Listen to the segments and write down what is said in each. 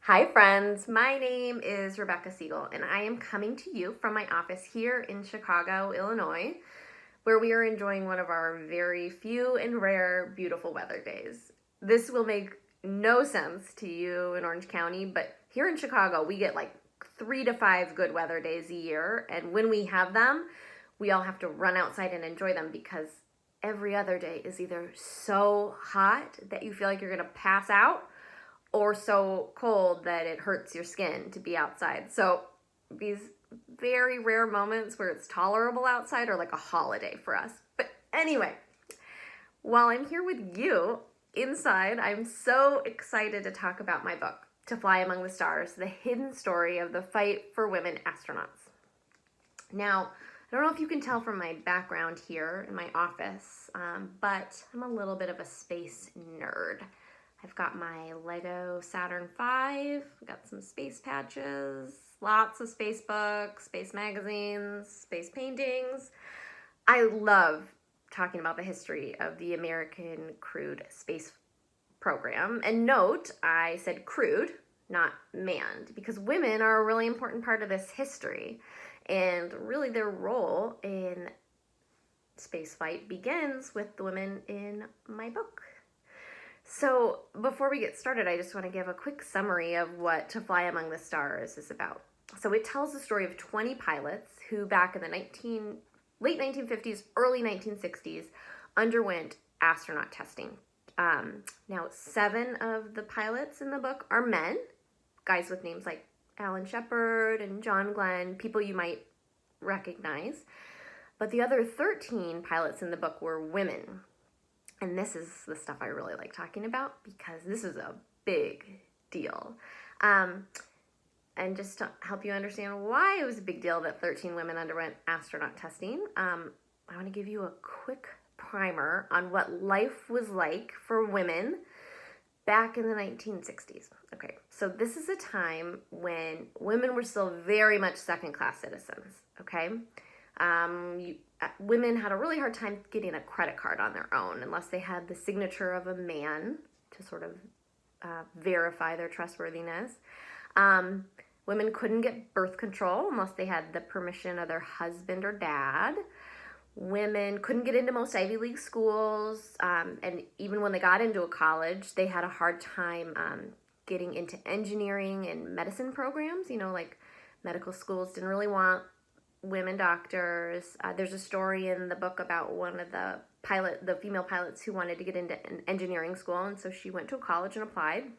Hi friends, my name is Rebecca Siegel and I am coming to you from my office here in Chicago, Illinois, where we are enjoying one of our very few and rare beautiful weather days. This will make no sense to you in Orange County, but here in Chicago we get like 3 to 5 good weather days a year, and when we have them, we all have to run outside and enjoy them because every other day is either so hot that you feel like you're gonna pass out or so cold that it hurts your skin to be outside. So these very rare moments where it's tolerable outside are like a holiday for us. But anyway, while I'm here with you inside, I'm so excited to talk about my book, To Fly Among the Stars, the hidden story of the fight for women astronauts. Now, I don't know if you can tell from my background here in my office, but I'm a little bit of a space nerd. I've got my Lego Saturn V, I've got some space patches, lots of space books, space magazines, space paintings. I love talking about the history of the American crewed space program. And note, I said crewed, not manned, because women are a really important part of this history. And really their role in spaceflight begins with the women in my book. So before we get started, I just want to give a quick summary of what To Fly Among the Stars is about. So it tells the story of 20 pilots who back in the late 1950s, early 1960s, underwent astronaut testing. Now, 7 of the pilots in the book are men, guys with names like Alan Shepard and John Glenn, people you might recognize. But the other 13 pilots in the book were women. And this is the stuff I really like talking about because this is a big deal. And just to help you understand why it was a big deal that 13 women underwent astronaut testing, I want to give you a quick primer on what life was like for women back in the 1960s. Okay, so this is a time when women were still very much second-class citizens, okay? Women had a really hard time getting a credit card on their own unless they had the signature of a man to sort of verify their trustworthiness. Women couldn't get birth control unless they had the permission of their husband or dad. Women couldn't get into most Ivy League schools, and even when they got into a college, they had a hard time getting into engineering and medicine programs. You know, like medical schools didn't really want women doctors. There's a story in the book about one of the female pilots who wanted to get into an engineering school, and so she went to a college and applied.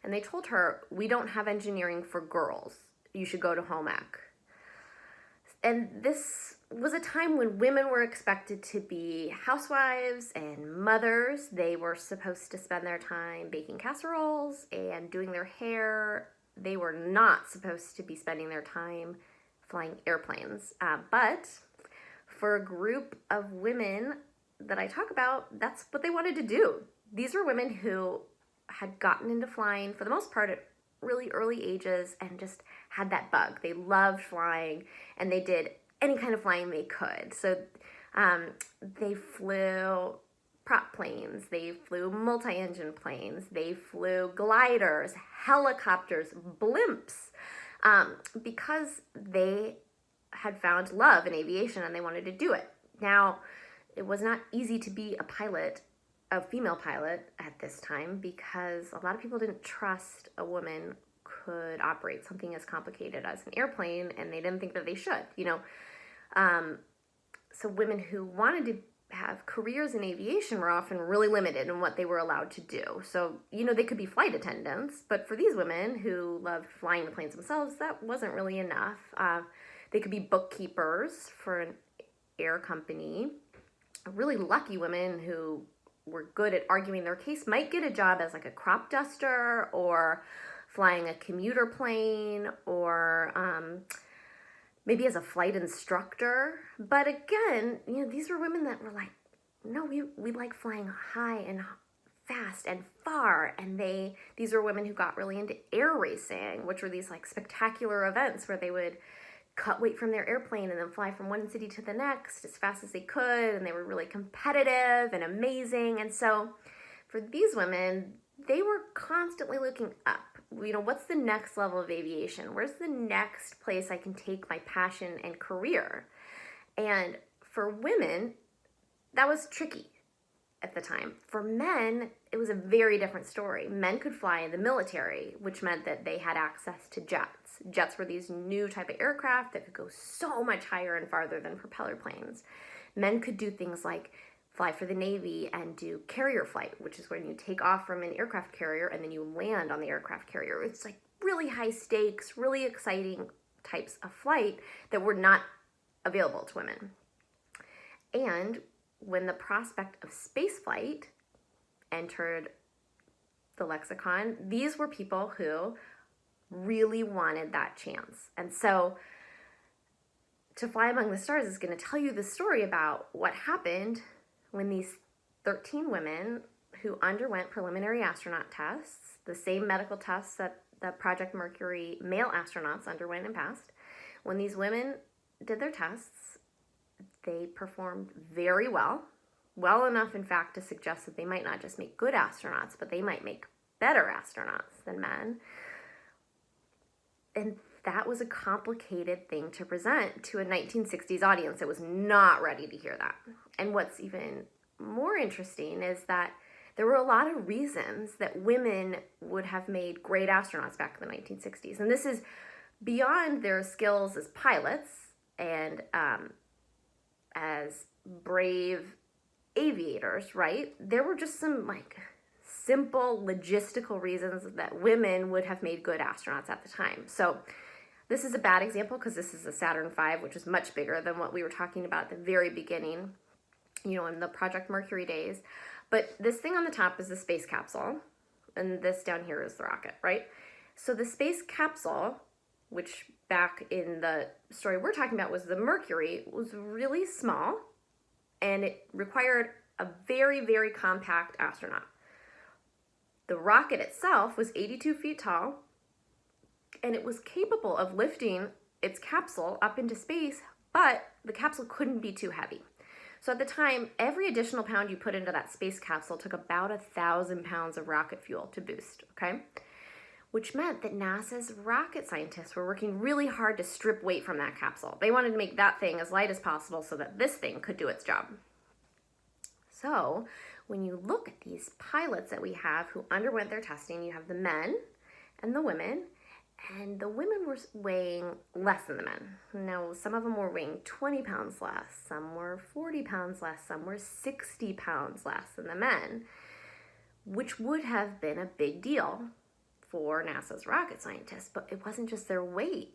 And they told her, "We don't have engineering for girls. You should go to home ec." And this was a time when women were expected to be housewives and mothers. They were supposed to spend their time baking casseroles and doing their hair. They were not supposed to be spending their time flying airplanes. But for a group of women that I talk about, that's what they wanted to do. These were women who had gotten into flying for the most part at really early ages and just had that bug. They loved flying and they did any kind of flying they could. So they flew prop planes, they flew multi-engine planes, they flew gliders, helicopters, blimps, because they had found love in aviation and they wanted to do it. Now, it was not easy to be a female pilot at this time because a lot of people didn't trust a woman could operate something as complicated as an airplane, and they didn't think that they should, you know. So women who wanted to have careers in aviation were often really limited in what they were allowed to do. So, you know, they could be flight attendants, but for these women who loved flying the planes themselves, that wasn't really enough. They could be bookkeepers for an air company. Really lucky women who were good at arguing their case might get a job as like a crop duster or flying a commuter plane or maybe as a flight instructor. But again, you know, these were women that were like, no, we like flying high and fast and far. And these were women who got really into air racing, which were these like spectacular events where they would cut weight from their airplane and then fly from one city to the next as fast as they could. And they were really competitive and amazing. And so for these women, they were constantly looking up what's the next level of aviation? Where's the next place I can take my passion and career? And for women, that was tricky at the time. For men, it was a very different story. Men could fly in the military, which meant that they had access to jets. Jets were these new type of aircraft that could go so much higher and farther than propeller planes. Men could do things like fly for the Navy and do carrier flight, which is when you take off from an aircraft carrier and then you land on the aircraft carrier. It's like really high stakes, really exciting types of flight that were not available to women. And when the prospect of spaceflight entered the lexicon, these were people who really wanted that chance. And so To Fly Among the Stars is going to tell you the story about what happened when these 13 women who underwent preliminary astronaut tests, the same medical tests that the Project Mercury male astronauts underwent and passed, when these women did their tests, they performed very well, well enough, in fact, to suggest that they might not just make good astronauts, but they might make better astronauts than men. And that was a complicated thing to present to a 1960s audience that was not ready to hear that. And what's even more interesting is that there were a lot of reasons that women would have made great astronauts back in the 1960s. And this is beyond their skills as pilots and as brave aviators, right? There were just some simple logistical reasons that women would have made good astronauts at the time. So this is a bad example because this is a Saturn V, which is much bigger than what we were talking about at the very beginning, in the Project Mercury days. But this thing on the top is the space capsule, and this down here is the rocket, right? So the space capsule, which back in the story we're talking about was the Mercury, was really small, and it required a very, very compact astronaut. The rocket itself was 82 feet tall, and it was capable of lifting its capsule up into space, but the capsule couldn't be too heavy. So at the time, every additional pound you put into that space capsule took about 1,000 pounds of rocket fuel to boost, okay? Which meant that NASA's rocket scientists were working really hard to strip weight from that capsule. They wanted to make that thing as light as possible so that this thing could do its job. So when you look at these pilots that we have who underwent their testing, you have the men and the women, and the women were weighing less than the men. Now, some of them were weighing 20 pounds less, some were 40 pounds less, some were 60 pounds less than the men, which would have been a big deal for NASA's rocket scientists. But it wasn't just their weight.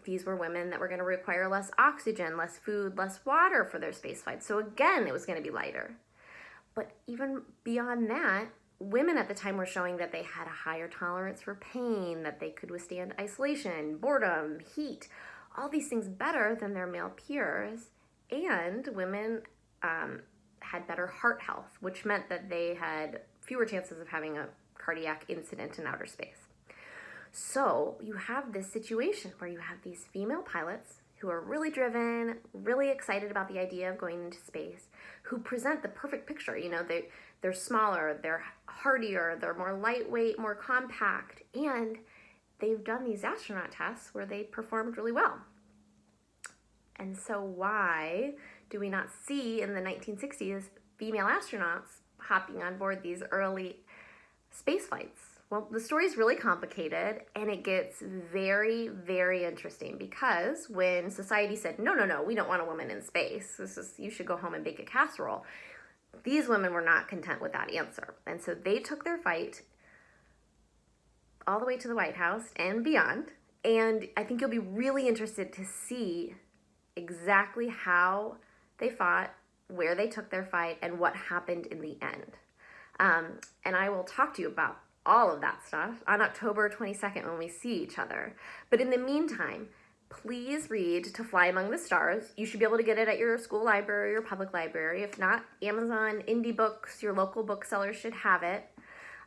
These were women that were going to require less oxygen, less food, less water for their space flights. So again, it was going to be lighter. But even beyond that, women at the time were showing that they had a higher tolerance for pain, that they could withstand isolation, boredom, heat, all these things better than their male peers. And women had better heart health, which meant that they had fewer chances of having a cardiac incident in outer space. So you have this situation where you have these female pilots who are really driven, really excited about the idea of going into space, who present the perfect picture. They're smaller, they're hardier, they're more lightweight, more compact, and they've done these astronaut tests where they performed really well. And so why do we not see in the 1960s female astronauts hopping on board these early space flights? Well, the story is really complicated, and it gets very, very interesting because when society said, no, we don't want a woman in space, you should go home and bake a casserole, these women were not content with that answer. And so they took their fight all the way to the White House and beyond. And I think you'll be really interested to see exactly how they fought, where they took their fight, and what happened in the end. And I will talk to you about all of that stuff on October 22nd when we see each other. But in the meantime, please read To Fly Among the Stars. You should be able to get it at your school library or public library. If not, Amazon, Indie Books, your local bookseller should have it.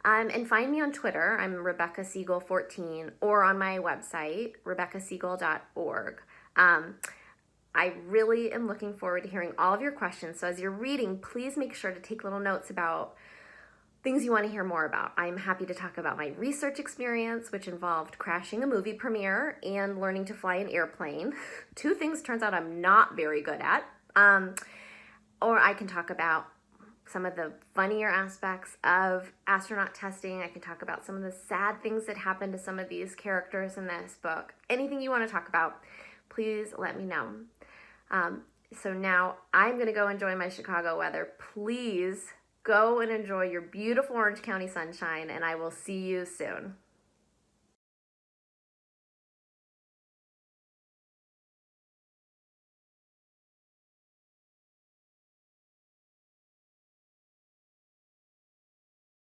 And find me on Twitter. I'm Rebecca Siegel 14, or on my website, RebeccaSiegel.org. I really am looking forward to hearing all of your questions. So as you're reading, please make sure to take little notes about things you want to hear more about. I'm happy to talk about my research experience, which involved crashing a movie premiere and learning to fly an airplane. Two things turns out I'm not very good at. Or I can talk about some of the funnier aspects of astronaut testing. I can talk about some of the sad things that happen to some of these characters in this book. Anything you want to talk about, please let me know. So now I'm going to go enjoy my Chicago weather. Please go and enjoy your beautiful Orange County sunshine, and I will see you soon.